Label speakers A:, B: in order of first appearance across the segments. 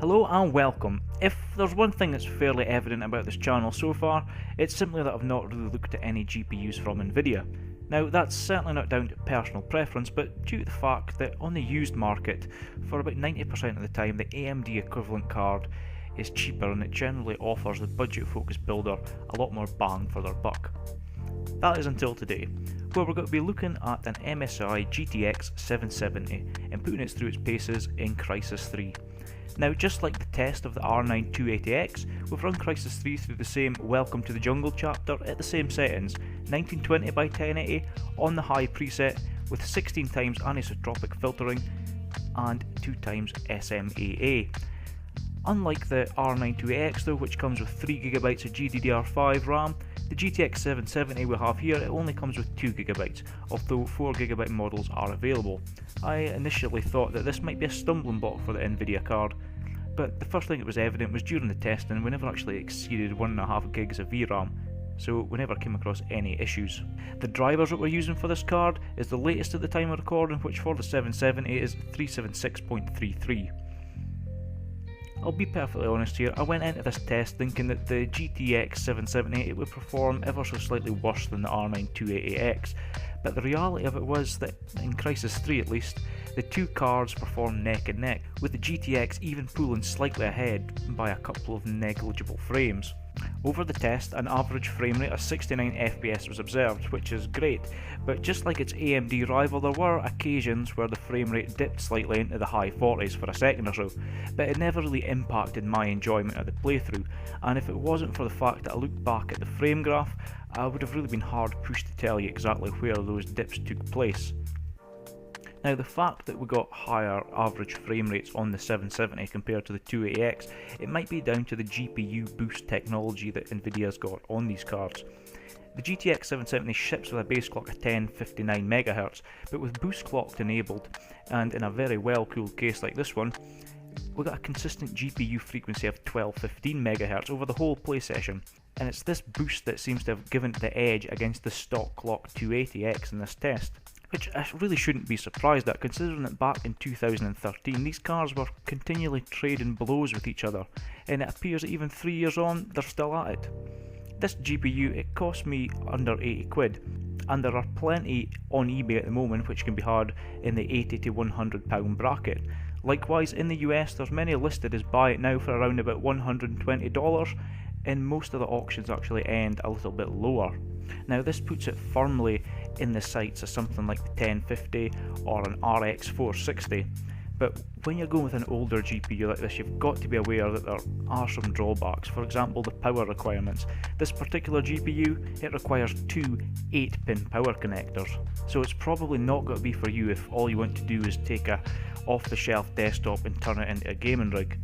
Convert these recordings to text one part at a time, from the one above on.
A: Hello and welcome. If there's one thing that's fairly evident about this channel so far, it's simply that I've not really looked at any GPUs from Nvidia. Now that's certainly not down to personal preference, but due to the fact that on the used market, for about 90% of the time the AMD equivalent card is cheaper and it generally offers the budget focused builder a lot more bang for their buck. That is until today, where we're going to be looking at an MSI GTX 770 and putting it through its paces in Crysis 3. Now, just like the test of the R9 280X, we've run Crysis 3 through the same Welcome to the Jungle chapter at the same settings, 1920 by 1080 on the high preset with 16 times anisotropic filtering and 2 times SMAA. Unlike the R9 280X though, which comes with 3GB of GDDR5 RAM, the GTX 770 we have here, it only comes with 2GB, although 4GB models are available. I initially thought that this might be a stumbling block for the Nvidia card, but the first thing that was evident was during the testing we never actually exceeded 1.5GB of VRAM, so we never came across any issues. The drivers that we're using for this card is the latest at the time of recording, which for the 770 is 376.33. I'll be perfectly honest here, I went into this test thinking that the GTX 770 it would perform ever so slightly worse than the R9 280X, but the reality of it was that, in Crysis 3 at least, the two cards performed neck and neck, with the GTX even pulling slightly ahead by a couple of negligible frames. Over the test, an average frame rate of 69 FPS was observed, which is great, but just like its AMD rival, there were occasions where the frame rate dipped slightly into the high 40s for a second or so, but it never really impacted my enjoyment of the playthrough, and if it wasn't for the fact that I looked back at the frame graph, I would have really been hard pushed to tell you exactly where those dips took place. Now, the fact that we got higher average frame rates on the 770 compared to the 280X, it might be down to the GPU boost technology that Nvidia's got on these cards. The GTX 770 ships with a base clock of 1059 MHz, but with boost clock enabled, and in a very well cooled case like this one, we got a consistent GPU frequency of 1215 MHz over the whole play session, and it's this boost that seems to have given it the edge against the stock clock 280X in this test. Which I really shouldn't be surprised at, considering that back in 2013 these cards were continually trading blows with each other, and it appears that even 3 years on they're still at it. This GPU, it cost me under 80 quid, and there are plenty on eBay at the moment which can be had in the £80 to £100 bracket. Likewise in the US there's many listed as buy it now for around about $120, and most of the auctions actually end a little bit lower. Now this puts it firmly in the sights of something like the 1050 or an RX 460, but when you're going with an older GPU like this, you've got to be aware that there are some drawbacks. For example, the power requirements. This particular GPU, it requires two 8-pin power connectors, so it's probably not going to be for you if all you want to do is take a off-the-shelf desktop and turn it into a gaming rig.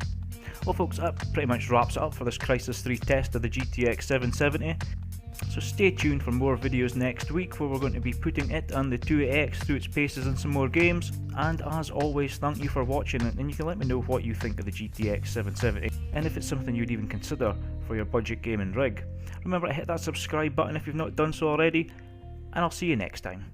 A: Well folks, that pretty much wraps it up for this Crysis 3 test of the GTX 770. So stay tuned for more videos next week where we're going to be putting it and the 280X through its paces in some more games. And as always, thank you for watching, and you can let me know what you think of the GTX 770 and if it's something you'd even consider for your budget gaming rig. Remember to hit that subscribe button if you've not done so already, and I'll see you next time.